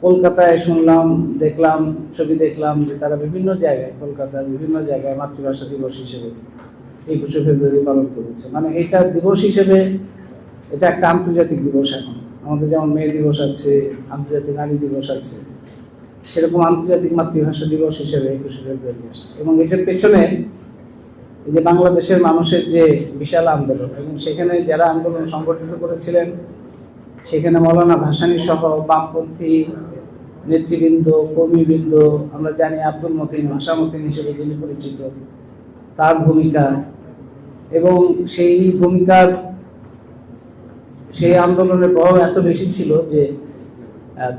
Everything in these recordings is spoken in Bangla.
কলকাতায় শুনলাম, দেখলাম, ছবি দেখলাম যে তারা বিভিন্ন জায়গায়, কলকাতার বিভিন্ন জায়গায় মাতৃভাষা দিবস হিসেবে 21শে ফেব্রুয়ারি পালন করেছে। মানে এটা দিবস হিসেবে এটা একটা আন্তর্জাতিক দিবস। এখন আমাদের যেমন মে দিবস আছে, আন্তর্জাতিক নারী দিবস আছে, সেরকম আন্তর্জাতিক মাতৃভাষা দিবস হিসেবে 21শে ফেব্রুয়ারি আসছে। এবং এটার পেছনে এই যে বাংলাদেশের মানুষের যে বিশাল আন্দোলন, এবং সেখানে যারা আন্দোলন সংগঠিত করেছিলেন, সেখানে মৌলানা ভাসানী সহ বামপন্থী নেতৃবৃন্দ, কর্মীবৃন্দ, আমরা জানি আব্দুল মতিন, ভাষা মতিন হিসেবে যিনি পরিচিত, তার ভূমিকা, এবং সেই আন্দোলনের প্রভাব এত বেশি ছিল যে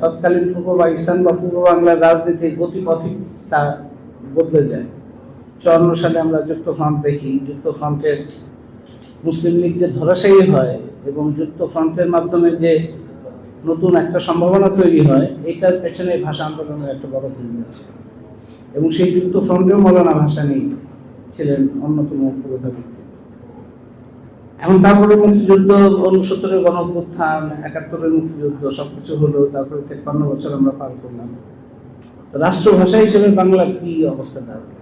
তৎকালীন পূর্ব পাকিস্তান বা পূর্ব বাংলার রাজনীতির গতিপথই তা বদলে যায়। 54 সালে আমরা যুক্তফ্রন্ট দেখি, যুক্তফ্রন্টের মুসলিম লীগ যে ধরাশায়ী হয় এবং যুক্তফ্রন্টের মাধ্যমে যে নতুন একটা সম্ভাবনা তৈরি হয়, এটার পেছনে ভাষা আন্দোলনের একটা বড় ভূমিকা ছিল। এবং সেই যুক্তফ্রন্টেও মৌলানা ভাসানী ছিলেন অন্যতম পুরোধা। এখন তারপরে মুক্তিযুদ্ধ, 69-এর গণঅভ্যুত্থান, 71-এর মুক্তিযুদ্ধ, সবকিছু হলো। তারপরে 53 বছর আমরা পার করলাম। রাষ্ট্রভাষা হিসেবে বাংলার কি অবস্থা দাঁড়ালো?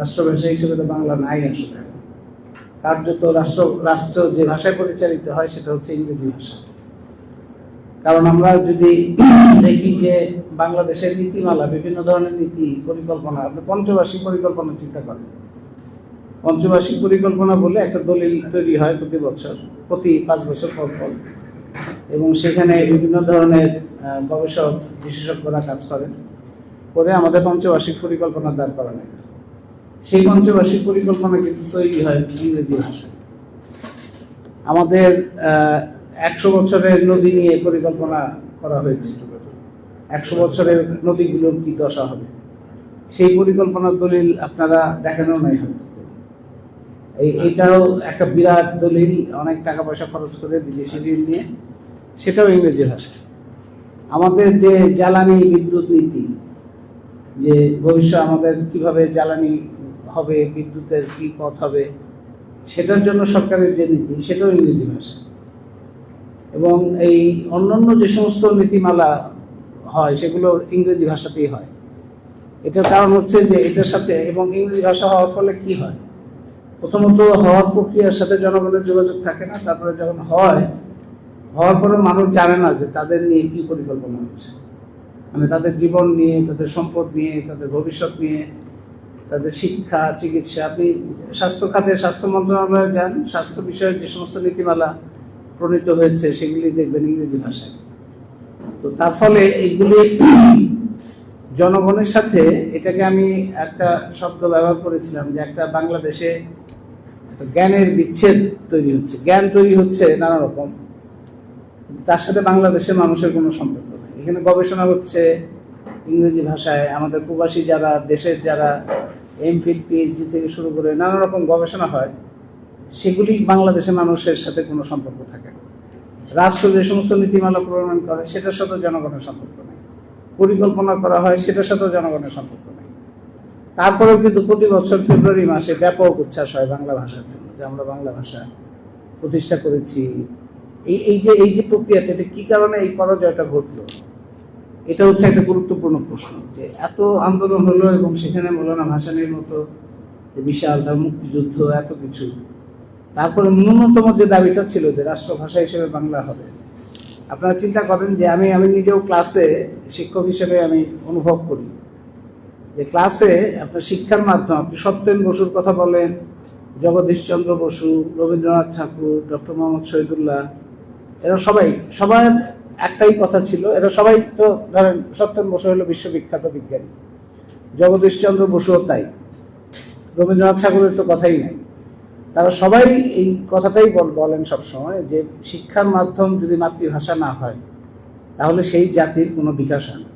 রাষ্ট্রভাষা হিসেবে তো বাংলা নাই আসলে। কার্যত রাষ্ট্র যে ভাষায় পরিচালিত হয় সেটা হচ্ছে ইংরেজি ভাষা। কারণ আমরা যদি দেখি যে বাংলাদেশের নীতিমালা, বিভিন্ন ধরনের নীতি পরিকল্পনা, আপনি পঞ্চবার্ষিক পরিকল্পনা চিন্তা করেন। পঞ্চবার্ষিক পরিকল্পনা বলে একটা দলিল তৈরি হয় প্রতি 5 বছর পর পর, এবং সেখানে বিভিন্ন ধরনের গবেষক, বিশেষজ্ঞরা কাজ করেন, করে আমাদের পঞ্চবার্ষিক পরিকল্পনা দাঁড় করানো। সেই পঞ্চবার্ষিক পরিকল্পনা কিন্তু তৈরি হয় ইংরেজি ভাষায়। আমাদের 100 বছরের নদী নিয়ে পরিকল্পনা করা হয়েছে, 100 বছরের নদীগুলোর কি দশা হবে, সেই পরিকল্পনার দলিল আপনারা দেখানো নাই হয়তো। এইটাও একটা বিরাট দলিল, অনেক টাকা পয়সা খরচ করে বিদেশি ঋণ নিয়ে, সেটাও ইংরেজি ভাষা। আমাদের যে জ্বালানি বিদ্যুৎ নীতি, যে ভবিষ্যৎ আমাদের কিভাবে জ্বালানি হবে, বিদ্যুতের কি পথ হবে, সেটার জন্য সরকারের যে নীতি, সেটাও ইংরেজি ভাষা। এবং এই অন্যান্য যে সমস্ত নীতিমালা হয় সেগুলো ইংরেজি ভাষাতেই হয়। এটার কারণ হচ্ছে যে এটার সাথে, এবং ইংরেজি ভাষা হওয়ার ফলে কি হয়, প্রথমত হওয়ার প্রক্রিয়ার সাথে জনগণের যোগাযোগ থাকে না। তারপরে যখন হওয়ার পরে মানুষ জানে না যে তাদের নিয়ে কি পরিকল্পনা হচ্ছে, মানে তাদের জীবন নিয়ে, তাদের সম্পদ নিয়ে, তাদের ভবিষ্যৎ নিয়ে, তাদের শিক্ষা, চিকিৎসা। আপনি স্বাস্থ্য খাতে, স্বাস্থ্য মন্ত্রণালয়ে যান, স্বাস্থ্য বিষয়ক যে সমস্ত নীতিমালা প্রণীত হয়েছে সেগুলি দেখবেন ইংরেজি ভাষায়। তো তার ফলে এইগুলি জনগণের সাথে, এটাকে আমি একটা শব্দ ব্যবহার করেছিলাম যে একটা বাংলাদেশে একটা জ্ঞানের বিচ্ছেদ তৈরি হচ্ছে। জ্ঞান তৈরি হচ্ছে নানা রকম, তার সাথে বাংলাদেশের মানুষের কোনো সম্পর্ক নেই। এখানে গবেষণা হচ্ছে ইংরেজি ভাষায়। আমাদের প্রবাসী যারা, দেশের যারা এমফিল, পিএইচডি থেকে শুরু করে নানা রকম গবেষণা হয়, সেগুলি বাংলাদেশের মানুষের সাথে কোনো সম্পর্ক থাকে না। রাষ্ট্র যে সমস্ত নীতিমালা প্রণয়ন করে সেটার সাথে জনগণের সম্পর্ক নেই, পরিকল্পনা করা হয় সেটার সাথেও জনগণের সম্পর্ক নেই। তারপরেও কিন্তু প্রতি বছর ফেব্রুয়ারি মাসে ব্যাপক উচ্ছ্বাস হয় বাংলা ভাষার জন্য, যে আমরা বাংলা ভাষা প্রতিষ্ঠা করেছি। এই যে প্রক্রিয়াটা, এটা কি কারণে এই পরাজয়টা ঘটলো, এটা হচ্ছে একটা গুরুত্বপূর্ণ প্রশ্ন। যে এত আন্দোলন হলো এবং সেখানে মৌলানা ভাসানীর মতো বিশাল, তার মুক্তিযুদ্ধ, এত কিছু, তারপরে ন্যূনতম যে দাবিটা ছিল যে রাষ্ট্রভাষা হিসেবে বাংলা হবে। আপনারা চিন্তা করেন যে আমি নিজেও ক্লাসে শিক্ষক হিসেবে আমি অনুভব করি যে ক্লাসে আপনার শিক্ষার মাধ্যম, আপনি সত্যেন বসুর কথা বলেন, জগদীশচন্দ্র বসু, রবীন্দ্রনাথ ঠাকুর, ডক্টর মোহাম্মদ শহীদুল্লাহ, এরা সবার একটাই কথা ছিল। এরা সবাই তো ধরেন, সত্যেন বসু হলো বিশ্ববিখ্যাত বিজ্ঞানী, জগদীশচন্দ্র বসুও তাই, রবীন্দ্রনাথ ঠাকুরের তো কথাই নাই। তারা সবাই এই কথাটাই বলেন সবসময় যে শিক্ষার মাধ্যম যদি মাতৃভাষা না হয় তাহলে সেই জাতির কোনো বিকাশ হয় না।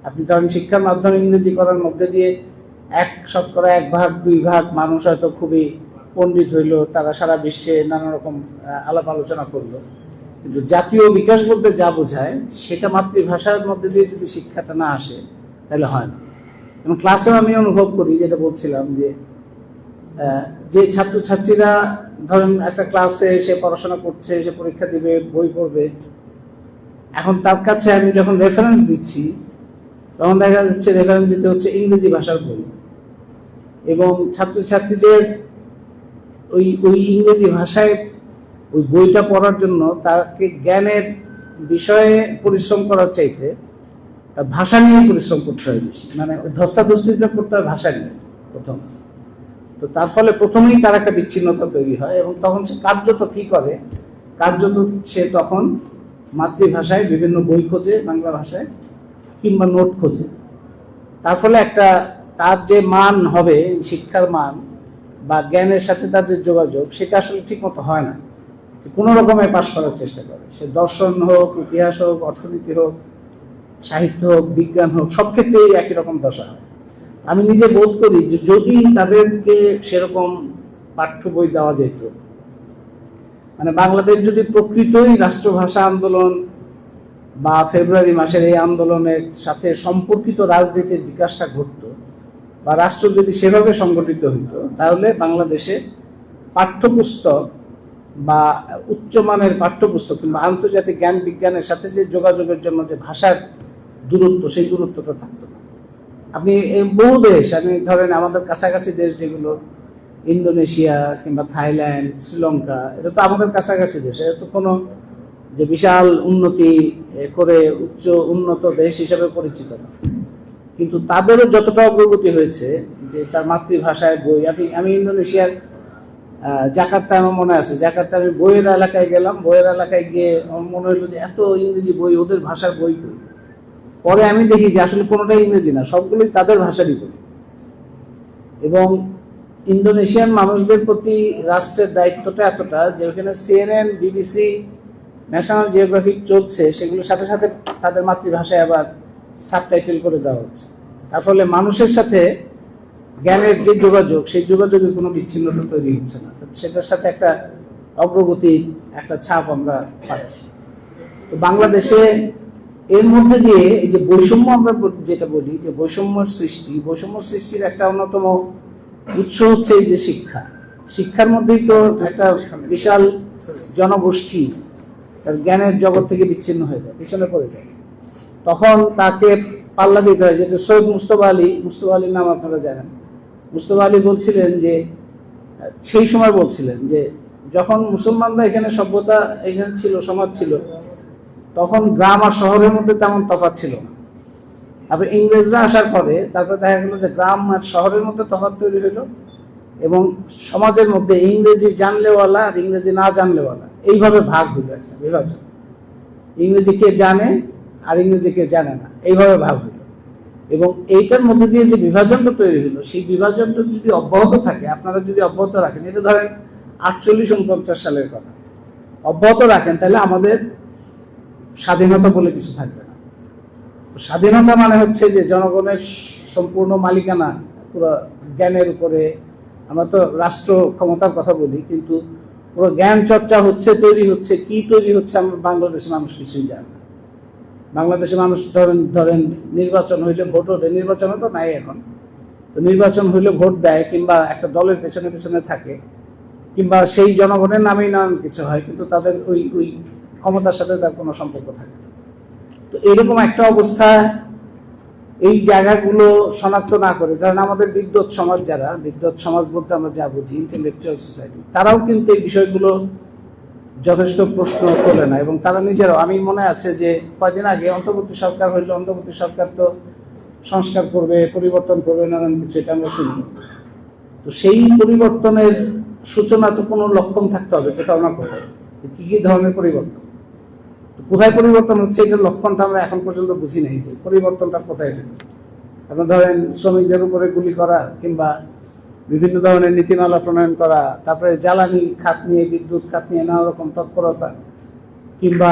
আপনি ধরেন শিক্ষার মাধ্যমে ইংরেজি করার মধ্যে দিয়ে 1 ভাগ 2 ভাগ মানুষ হয়তো খুবই পণ্ডিত হইল, তারা সারা বিশ্বে নানা রকম আলাপ আলোচনা করলো, কিন্তু জাতীয় বিকাশ বলতে যা বোঝায় সেটা মাতৃভাষার মধ্যে দিয়ে যদি শিক্ষাটা না আসে তাহলে হয় না। এবং ক্লাসেও আমি অনুভব করি, যেটা বলছিলাম, যে ছাত্রছাত্রীরা ধরেন একটা ক্লাসে সে পড়াশোনা করছে, সে পরীক্ষা দিবে, বই পড়বে, এখন তার কাছে আমি যখন রেফারেন্স দিচ্ছি তখন দেখা যাচ্ছে রেফারেন্স দিতে হচ্ছে ইংরেজি ভাষার বই, এবং ছাত্রছাত্রীদের ওই ওই ইংরেজি ভাষায় ওই বইটা পড়ার জন্য তাকে জ্ঞানের বিষয়ে পরিশ্রম করার চাইতে তার ভাষা নিয়ে পরিশ্রম করতে হয় বেশি, মানে ধস্তাধস্তিটা করতে হয় ভাষা নিয়ে প্রথম। তো তার ফলে প্রথমেই তার একটা বিচ্ছিন্নতা তৈরি হয়, এবং তখন সে কার্যত কি করে, কার্যত সে তখন মাতৃভাষায় বিভিন্ন বই খোঁজে বাংলা ভাষায়, কিংবা নোট খোঁজে। তার ফলে একটা তার যে মান হবে, শিক্ষার মান বা জ্ঞানের সাথে তার যে যোগাযোগ, সেটা আসলে ঠিক মতো হয় না। কোনো রকমে পাশ করার চেষ্টা করে, সে দর্শন হোক, ইতিহাস হোক, অর্থনীতি হোক, সাহিত্য হোক, বিজ্ঞান হোক, সব ক্ষেত্রেই একই রকম দশা হয়। আমি নিজে বোধ করি যে যদি তাদেরকে সেরকম পাঠ্য বই দেওয়া যেত, মানে বাংলাদেশ যদি প্রকৃতই রাষ্ট্রভাষা আন্দোলন বা ফেব্রুয়ারি মাসের এই আন্দোলনের সাথে সম্পর্কিত রাজনীতির বিকাশটা ঘটতো, বা রাষ্ট্র যদি সেভাবে সংগঠিত হইতো, তাহলে বাংলাদেশে পাঠ্যপুস্তক বা উচ্চমানের পাঠ্যপুস্তক কিংবা আন্তর্জাতিক জ্ঞান বিজ্ঞানের সাথে যে যোগাযোগের জন্য যে ভাষার দূরত্ব, সেই দূরত্বটা থাকতো না। আপনি বহু দেশ, আমি ধরেন আমাদের কাছাকাছি দেশ যেগুলো, ইন্দোনেশিয়া কিংবা থাইল্যান্ড, শ্রীলঙ্কা, এটা তো আমাদের কাছাকাছি দেশ, এটা তো কোনো যে বিশাল উন্নতি করে উচ্চ উন্নত দেশ হিসেবে পরিচিত না, কিন্তু তাদেরও যতটা অগ্রগতি হয়েছে যে তার মাতৃভাষায় বই। আমি ইন্দোনেশিয়ার জাকার্তা, আমার মনে আছে, জাকার্তা আমি বইয়ের এলাকায় গেলাম, বইয়ের এলাকায় গিয়ে আমার মনে হলো যে এত ইংরেজি বই, ওদের ভাষার বই। পরে আমি দেখি যে আসলে কোনোটাই ইংরেজি না, সবগুলোই তাদের ভাষারই বই। এবং ইন্দোনেশিয়ান মানুষদের প্রতি রাষ্ট্রের দায়িত্বটা এতটা যে ওখানে CNN, BBC, ন্যাশনাল জিওগ্রাফিক চলছে, সেগুলোর সাথে সাথে তাদের মাতৃভাষায় আবার সাবটাইটেল করে দেওয়া হচ্ছে। তার ফলে মানুষের সাথে জ্ঞানের যে যোগাযোগ, সেই যোগাযোগে কোনো বিচ্ছিন্নতা তৈরি হচ্ছে না, সেটার সাথে একটা অগ্রগতির একটা ছাপ আমরা পাচ্ছি। তো বাংলাদেশে এর মধ্যে দিয়ে এই যে বৈষম্য, আমরা যেটা বলি যে বৈষম্য সৃষ্টির একটা অন্যতম উৎস হচ্ছে এই যে শিক্ষার মধ্যেই তো একটা বিশাল জনগোষ্ঠী তার জ্ঞানের জগৎ থেকে বিচ্ছিন্ন হয়ে যায়, পিছনে পড়ে যায়। তখন তাকে পাল্লা দিতে হয়, যেটা সৈয়দ মুস্তফা আলীর নাম আপনারা জানেন। মুস্তফা আলী বলছিলেন যে, সেই সময় বলছিলেন যে যখন মুসলমানরা এখানে সভ্যতা এখানে ছিল, সমাজ ছিল, তখন গ্রাম আর শহরের মধ্যে তেমন তফাৎ ছিল না। তারপরে ইংরেজরা আসার পরে তারপরে দেখা গেল যে গ্রাম আর শহরের মধ্যে তফাৎ তৈরি হলো, এবং সমাজের মধ্যে ইংরেজি জানলেওয়ালা আর ইংরেজি না জানলেওয়ালা, এইভাবে ভাগ হলো, একটা বিভাজন। ইংরেজি কে জানে আর ইংরেজি কে জানে না, এইভাবে ভাগ হলো। এবং এইটার মধ্যে দিয়ে যে বিভাজনটা তৈরি হলো, সেই বিভাজনটা যদি অব্যাহত থাকে, আপনারা যদি অব্যাহত রাখেন, এটা ধরেন 48-49 সালের কথা, অব্যাহত রাখেন, তাহলে আমাদের স্বাধীনতা বলে কিছু থাকবে না। স্বাধীনতা মানে হচ্ছে যে জনগণের সম্পূর্ণ মালিকানা পুরো জ্ঞানের উপরে। আমরা তো রাষ্ট্র ক্ষমতার কথা বলি, কিন্তু পুরো জ্ঞান চর্চা হচ্ছে, তৈরি হচ্ছে, কি তৈরি হচ্ছে আমরা বাংলাদেশের মানুষ কিছুই জানে না। বাংলাদেশের মানুষ ধরেন নির্বাচন হইলে ভোট দেয়, নির্বাচন তো নাই এখন, তো নির্বাচন হইলে ভোট দেয়, কিংবা একটা দলের পেছনে পেছনে থাকে, কিংবা সেই জনগণের নামেই নানান কিছু হয়, কিন্তু তাদের ওই ক্ষমতার সাথে তার কোনো সম্পর্ক থাকে না। তো এরকম একটা অবস্থা, এই জায়গাগুলো শনাক্ত না করে, ধরেন আমাদের বিদ্যুৎ সমাজ বলতে আমরা যা বুঝি, ইন্টেলেকচুয়াল সোসাইটি, তারাও কিন্তু এই বিষয়গুলো যথেষ্ট প্রশ্ন তোলে না, এবং তারা নিজেরাও, আমি মনে আছে যে কয়দিন আগে অন্তর্বর্তী সরকার হইলো, অন্তর্বর্তী সরকার তো সংস্কার করবে, পরিবর্তন করবে, নানান কিছু, এটা আমরা শুনি। তো সেই পরিবর্তনের সূচনা তো কোনো লক্ষণ থাকতে হবে, কোথাও না কোথায়, কি কি ধরনের পরিবর্তন, কোথায় পরিবর্তন হচ্ছে, এটার লক্ষণটা আমরা এখন পর্যন্ত বুঝি নাই, যে পরিবর্তনটা কোথায় হলো। আপনার ধরেন শ্রমিকদের উপরে গুলি করা, কিংবা বিভিন্ন ধরনের নীতিমালা প্রণয়ন করা, তারপরে জ্বালানি খাত নিয়ে, বিদ্যুৎ খাত নিয়ে নানা রকম তৎপরতা, কিংবা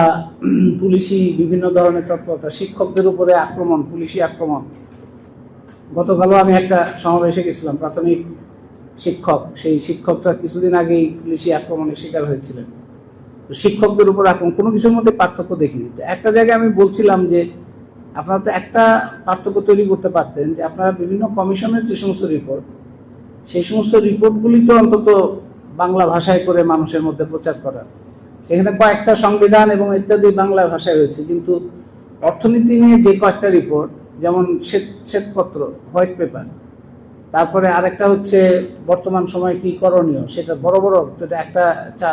পুলিশি বিভিন্ন ধরনের তৎপরতা, শিক্ষকদের উপরে আক্রমণ, পুলিশি আক্রমণ। গতকালও আমি একটা সমাবেশে গেছিলাম, প্রাথমিক শিক্ষক, সেই শিক্ষকটা কিছুদিন আগেই পুলিশি আক্রমণের শিকার হয়েছিলেন। তো শিক্ষকদের উপর আক্রমণ, কোনো কিছুর মধ্যে পার্থক্য দেখিনি। তো একটা জায়গায় আমি বলছিলাম যে আপনারা তো একটা পার্থক্য তৈরি করতে পারতেন, যে আপনারা বিভিন্ন কমিশনের যে সমস্ত রিপোর্ট, সেই সমস্ত রিপোর্টগুলি তো অন্তত বাংলা ভাষায় করে মানুষের মধ্যে প্রচার করার, সেখানে কয়েকটা সংবিধান এবং ইত্যাদি বাংলা ভাষায় রয়েছে, কিন্তু অর্থনীতি নিয়ে যে কয়েকটা রিপোর্ট, যেমন শ্বেতপত্র, হোয়াইট পেপার, তারপরে আরেকটা হচ্ছে বর্তমান সময়ে কি করণীয়, সেটা বড় বড়, একটা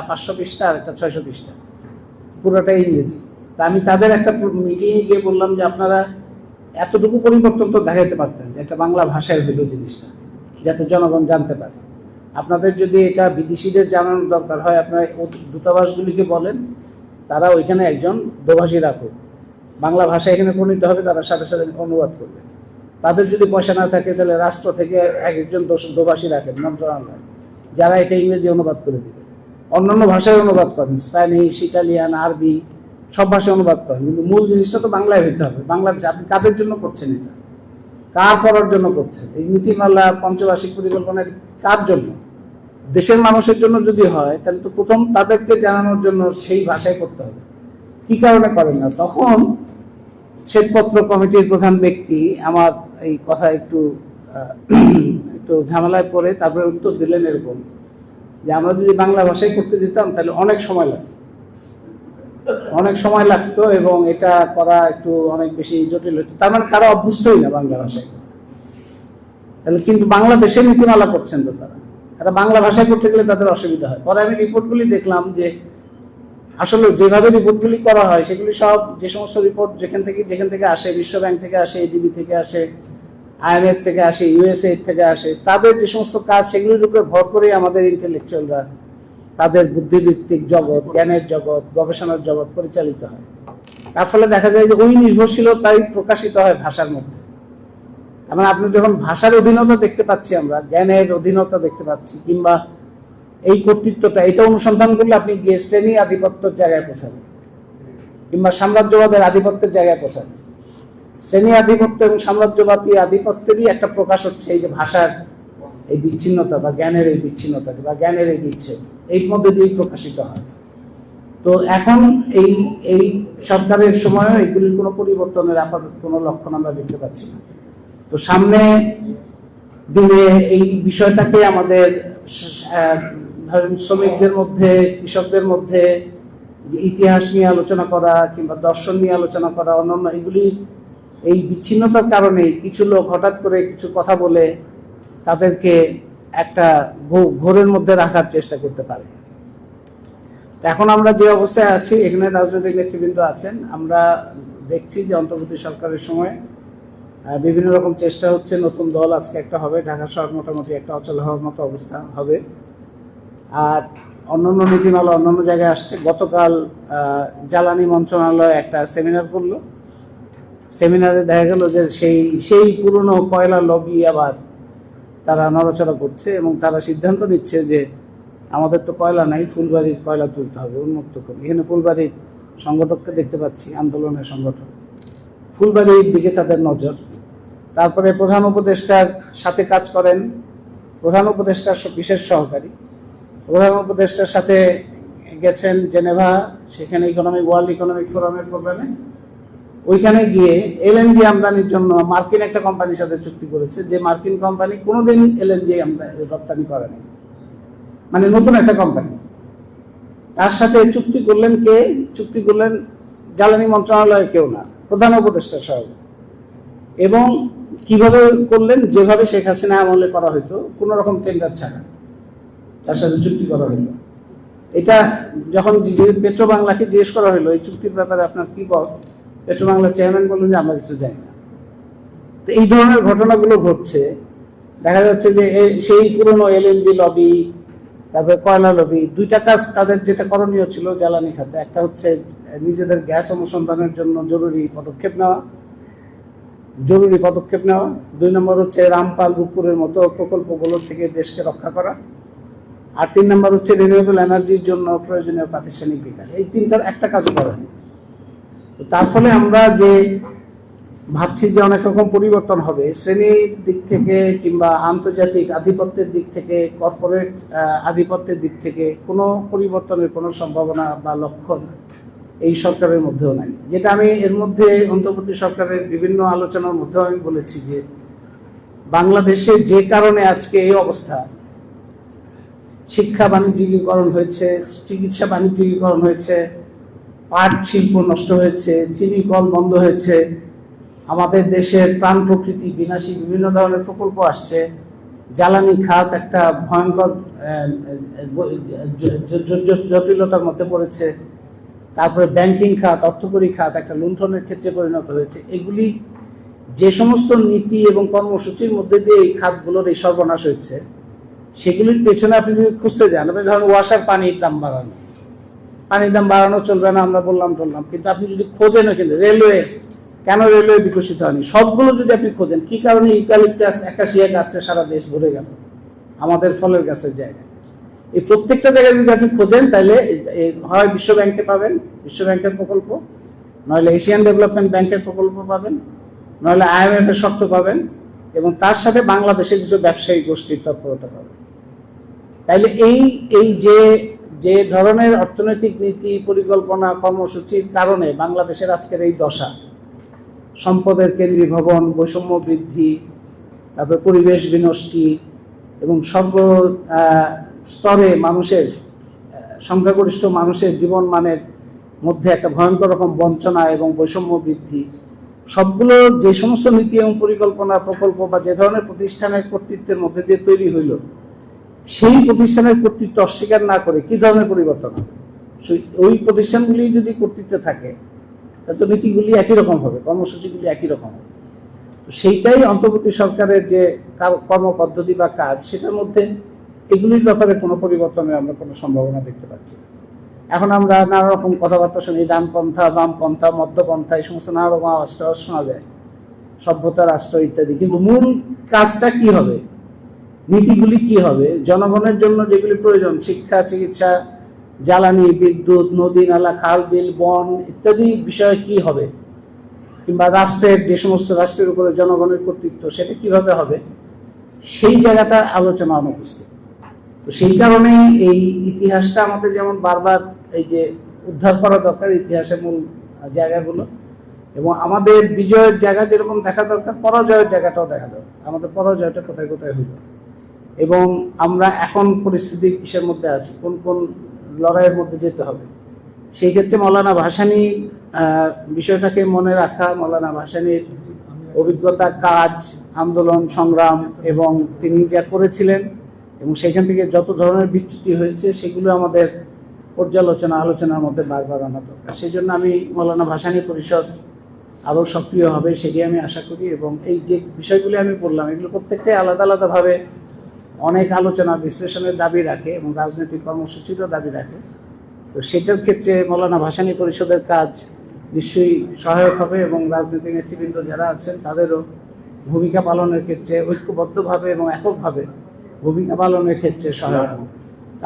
500 পৃষ্ঠা আর একটা 600 পৃষ্ঠা, পুরোটাই ইংরেজি। তা আমি তাদের একটা মিটিংয়ে গিয়ে বললাম যে আপনারা এতটুকু পরিবর্তন তো দেখাতে পারতেন যে একটা বাংলা ভাষায় হইল জিনিসটা, যাতে জনগণ জানতে পারে। আপনাদের যদি এটা বিদেশিদের জানানোর দরকার হয়, আপনারা দূতাবাসগুলিকে বলেন তারা ওইখানে একজন দোভাষী রাখুক, বাংলা ভাষা এখানে প্রণীত হবে, তারা সাথে সাথে অনুবাদ করবে। তাদের যদি পয়সা না থাকে তাহলে রাষ্ট্র থেকে একজন দোভাষী রাখেন মন্ত্রণালয়, যারা এটা ইংরেজি অনুবাদ করে দিবে। অন্যান্য ভাষায় অনুবাদ করেন, স্প্যানিশ, ইটালিয়ান, আরবি, সব ভাষায় অনুবাদ করেন, কিন্তু মূল জিনিসটা তো বাংলায় হইতে হবে। বাংলার আপনি কাদের জন্য করছেন এটা, কার করার জন্য করছেন? এই নীতিমালা, পঞ্চবার্ষিক পরিকল্পনার কার জন্য? দেশের মানুষের জন্য যদি হয় তাহলে তো প্রথম তাদেরকে জানানোর জন্য সেই ভাষায় করতে হবে। কি কারণে করেন না? তখন শ্বেতপত্র কমিটির প্রধান ব্যক্তি আমার এই কথা একটু ঝামেলায় পড়ে তারপরে উত্তর দিলেন এরকম যে আমরা যদি বাংলা ভাষায় করতে যেতাম তাহলে অনেক সময় লাগতো এবং এটা করা একটু অনেক বেশি জটিল হতো। তার মানে তারা অভ্যস্তই না বাংলা ভাষায়। তাহলে কিন্তু বাংলাদেশের নীতিমালা করছেন তো তারা বাংলা ভাষায় করতে গেলে তাদের অসুবিধা হয়। পরে আমি রিপোর্টগুলি দেখলাম যে আসলে যেভাবে রিপোর্টগুলি করা হয় সেগুলি সব, যে সমস্ত রিপোর্ট যেখান থেকে আসে, বিশ্ব ব্যাংক থেকে আসে, এডিবি থেকে আসে, IMF থেকে আসে, USA থেকে আসে, তাদের যে সমস্ত কাজ সেগুলির উপরে ভর করেই আমাদের ইন্টেলেকচুয়ালরা তাদের বুদ্ধিভিত্তিক জগৎ, জ্ঞানের জগৎ, গবেষণার জগৎ পরিচালিত হয়। তার ফলে দেখা যায় যে ওই নির্ভরশীলতাই প্রকাশিত হয় ভাষার মধ্যে। মানে আপনি যখন ভাষার অধীনতা দেখতে পাচ্ছি, আমরা জ্ঞানের অধীনতা দেখতে পাচ্ছি, কিংবা এই কর্তৃত্বটা, এটা অনুসন্ধান করলে আপনি গিয়ে শ্রেণী আধিপত্যের জায়গায় পৌঁছাবেন, কিংবা সাম্রাজ্যবাদের আধিপত্যের জায়গায় পৌঁছাবেন। শ্রেণী আধিপত্য এবং সাম্রাজ্যবাদী আধিপত্যেরই একটা প্রকাশ হচ্ছে এই যে ভাষার এই বিচ্ছিন্নতা বা জ্ঞানের এই বিচ্ছিন্নতা বা জ্ঞানের এই বিচ্ছেদ, এই মধ্যে দিয়েই প্রকাশিত হয়। তো এখন এই সরকারের সময় এইগুলির কোনো পরিবর্তনের আপাতত কোনো লক্ষণ আমরা দেখতে পাচ্ছি না। তো সামনে দিনে এই বিষয়টাকে আমাদের ধরেন শ্রমিকদের মধ্যে, কৃষকদের মধ্যে ইতিহাস নিয়ে আলোচনা করা কিংবা দর্শন নিয়ে আলোচনা করা, অন্যান্য এগুলি এই বিচ্ছিন্নতার কারণে কিছু লোক হঠাৎ করে কিছু কথা বলে তাদেরকে একটা ঘোরের মধ্যে রাখার চেষ্টা করতে পারে। এখন আমরা যে অবস্থায় আছি, এখানে রাজনৈতিক নেতৃবৃন্দ আছেন, আমরা দেখছি যে অন্তর্বর্তী সরকারের সময় বিভিন্ন রকম চেষ্টা হচ্ছে। নতুন দল আজকে একটা হবে, ঢাকা শহর মোটামুটি একটা অচল হওয়ার মতো অবস্থা হবে। আর অন্যান্য নীতিমালা অন্যান্য জায়গায় আসছে। গতকাল জ্বালানি মন্ত্রণালয় একটা সেমিনার করলো। সেমিনারে দেখা গেল যে সেই পুরনো কয়লা লবি আবার তারা নড়াচড়া করছে এবং তারা সিদ্ধান্ত নিচ্ছে যে আমাদের তো কয়লা নাই, ফুলবাড়ির কয়লা তুলতে হবে, উন্মুক্ত করি। এখানে ফুলবাড়ির সংগঠককে দেখতে পাচ্ছি, আন্দোলনের সংগঠন, ফুলবাড়ির দিকে তাদের নজর। তারপরে প্রধান উপদেষ্টার সাথে কাজ করেন, প্রধান উপদেষ্টার বিশেষ সহকারী, প্রধান উপদেষ্টার সাথে গেছেন জেনেভা, সেখানে ওয়ার্ল্ড ইকোনমিক ফোরামের প্রোগ্রামে। ওইখানে গিয়ে LNG আমদানির জন্য মার্কিন একটা কোম্পানির সাথে চুক্তি করেছে, যে মার্কিন কোম্পানি কোনোদিন LNG রপ্তানি করেনি, মানে নতুন একটা কোম্পানি। তার সাথে চুক্তি করলেন কে? চুক্তি করলেন জ্বালানি মন্ত্রণালয়ের কেউ না, প্রধান উপদেষ্টা সহ। এবং কিভাবে করলেন? যেভাবে শেখ হাসিনা আমলে করা হইতো, কোনো রকম টেন্ডার ছাড়া তার সাথে চুক্তি করা হইলো। এটা যখন পেট্রো বাংলাকে জিজ্ঞেস করা হইলো এই চুক্তির ব্যাপারে আপনার কি বল, পেট্রো বাংলার চেয়ারম্যান বললেন যে আমরা কিছু জানি না। তো এই ধরনের ঘটনাগুলো ঘটছে। দেখা যাচ্ছে যে সেই পুরনো LNG লবি, তারপরে কয়লা লবি, দুইটা কাজ তাদের যেটা করণীয় ছিল জ্বালানি খাতে। একটা হচ্ছে নিজেদের গ্যাস অনুসন্ধানের জন্য জরুরি পদক্ষেপ নেওয়া। 2 নম্বর হচ্ছে রামপাল, রূপপুরের মতো প্রকল্পগুলোর থেকে দেশকে রক্ষা করা। আর 3 নম্বর হচ্ছে রিনিউয়েবল এনার্জির জন্য প্রয়োজনীয় প্রাতিষ্ঠানিক বিকাশ। এই তিনটার একটা কাজও করেনি। তো তার ফলে আমরা যে ভাবছি যে অনেক রকম পরিবর্তন হবে শ্রেণীর দিক থেকে কিংবা আন্তর্জাতিক আধিপত্যের দিক থেকে, কর্পোরেট আধিপত্যের দিক থেকে কোনো পরিবর্তনের কোনো সম্ভাবনা বা লক্ষণ এই সরকারের মধ্যেও নাই। যেটা আমি এর মধ্যে অন্তর্বর্তী সরকারের বিভিন্ন আলোচনার মধ্যেও আমি বলেছি যে বাংলাদেশে যে কারণে আজকে এই অবস্থা, শিক্ষা বাণিজ্যিকীকরণ হয়েছে, চিকিৎসা বাণিজ্যিকীকরণ হয়েছে, পাট শিল্প নষ্ট হয়েছে, চিনি কল বন্ধ হয়েছে, আমাদের দেশের প্রাণ প্রকৃতি বিনাশী বিভিন্ন ধরনের প্রকল্প আসছে, জ্বালানি খাত একটা ভয়ঙ্কর জটিলতার মধ্যে পড়েছে, তারপরে ব্যাংকিং খাত, অর্থকরী খাত একটা লুণ্ঠনের ক্ষেত্রে পরিণত হয়েছে। এগুলি যে সমস্ত নীতি এবং কর্মসূচির মধ্যে দিয়ে এই খাতগুলোর এই সর্বনাশ হয়েছে, সেগুলির পেছনে আপনি যদি খুঁজতে যান, আপনি ধরেন ওয়াসার পানির দাম বাড়ানো চলবে না, আমরা বললাম কিন্তু আপনি যদি খোঁজেন, কিন্তু রেলওয়ে কেন রেলওয়ে বিকশিত হয়নি, সবগুলো যদি আপনি খোঁজেন, কি কারণে ইউক্যালিপটাস একাশিয়া গাছে সারা দেশ ভরে গেল আমাদের ফলের গাছের জায়গায়। এই প্রত্যেকটা জায়গায় যদি আপনি খোঁজেন, তাহলে হয় বিশ্ব ব্যাংকে পাবেন, বিশ্ব ব্যাংকের প্রকল্প, নইলে এশিয়ান ডেভেলপমেন্ট ব্যাংকের প্রকল্প পাবেন, নইলে IMF এর শর্ত পাবেন, এবং তার সাথে বাংলাদেশের কিছু ব্যবসায়ী গোষ্ঠীর তৎপরতা পাবেন। তাইলে এই যে ধরনের অর্থনৈতিক নীতি, পরিকল্পনা, কর্মসূচির কারণে বাংলাদেশের আজকের এই দশা, সম্পদের কেন্দ্রীভবন, বৈষম্য বৃদ্ধি, তারপরে পরিবেশ বিনষ্টি, এবং সর্ব স্তরে মানুষের, সংখ্যাগরিষ্ঠ মানুষের জীবন মানের মধ্যে একটা ভয়ঙ্কর রকম বঞ্চনা এবং বৈষম্য বৃদ্ধি, সবগুলো যে সমস্ত নীতি এবং পরিকল্পনা, প্রকল্প বা যে ধরনের প্রতিষ্ঠানের কর্তৃত্বের মধ্যে দিয়ে তৈরি হইল, সেই প্রতিষ্ঠানের কর্তৃত্ব অস্বীকার না করে কি ধরনের পরিবর্তন হবে? ওই প্রতিষ্ঠানগুলি যদি কর্তৃত্বে থাকে, তাহলে তো নীতিগুলি একই রকম হবে, কর্মসূচিগুলি একই রকম হবে। তো সেইটাই অন্তর্বর্তী সরকারের যে কর্মপদ্ধতি বা কাজ, সেটার মধ্যে এগুলির ব্যাপারে কোনো পরিবর্তনের আমরা কোনো সম্ভাবনা দেখতে পাচ্ছি না। এখন আমরা নানা রকম কথাবার্তা শুনি, ডানপন্থা, বামপন্থা, মধ্যপন্থা, এই সমস্ত নানা রকম আওয়াজটা শোনা যায়, সভ্যতা রাষ্ট্র ইত্যাদি, কিন্তু মূল কাজটা কি হবে, নীতিগুলি কি হবে, জনগণের জন্য যেগুলি প্রয়োজন, শিক্ষা, চিকিৎসা, জ্বালানি, বিদ্যুৎ, নদী নালা, খাল বিল, বন ইত্যাদি বিষয়ে কি হবে, কিংবা রাষ্ট্রের যে সমস্ত রাষ্ট্রের উপরে জনগণের কর্তৃত্ব, সেটা কিভাবে হবে, সেই জায়গাটা আলোচনা অনুপস্থিত। তো সেই কারণেই এই ইতিহাসটা আমাদের যেমন বারবার এই যে উদ্ধার করা দরকার, ইতিহাসের মূল জায়গাগুলো, এবং আমাদের বিজয়ের জায়গা যেরকম দেখা দরকার, পরাজয়ের জায়গাটাও দেখা দরকার, আমাদের পরাজয়টা কোথায় কোথায় হইল, এবং আমরা এখন পরিস্থিতি কিসের মধ্যে আছি, কোন কোন লড়াইয়ের মধ্যে যেতে হবে। সেই ক্ষেত্রে মৌলানা ভাসানী বিষয়টাকে মনে রাখা, মৌলানা ভাসানীর অভিজ্ঞতা, কাজ, আন্দোলন, সংগ্রাম, এবং তিনি যা করেছিলেন এবং সেখান থেকে যত ধরনের বিচ্যুতি হয়েছে, সেগুলো আমাদের পর্যালোচনা, আলোচনার মধ্যে বারবার আনা দরকার। সেই জন্য আমি মৌলানা ভাসানী পরিষদ আরও সক্রিয় হবে, সেটি আমি আশা করি। এবং এই যে বিষয়গুলি আমি বললাম, এগুলো প্রত্যেকটাই আলাদা আলাদাভাবে অনেক আলোচনা, বিশ্লেষণের দাবি রাখে এবং রাজনৈতিক কর্মসূচিরও দাবি রাখে। তো সেটার ক্ষেত্রে মৌলানা ভাসানী পরিষদের কাজ নিশ্চয়ই সহায়ক হবে, এবং রাজনৈতিক নেতৃবৃন্দ যারা আছেন তাদেরও ভূমিকা পালনের ক্ষেত্রে ঐক্যবদ্ধভাবে এবং এককভাবে ভূমিকা পালনের ক্ষেত্রে সহায়ক হবে।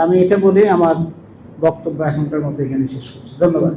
আমি এটা বলেই আমার বক্তব্য এখনকার মতো এখানে শেষ করছি। ধন্যবাদ।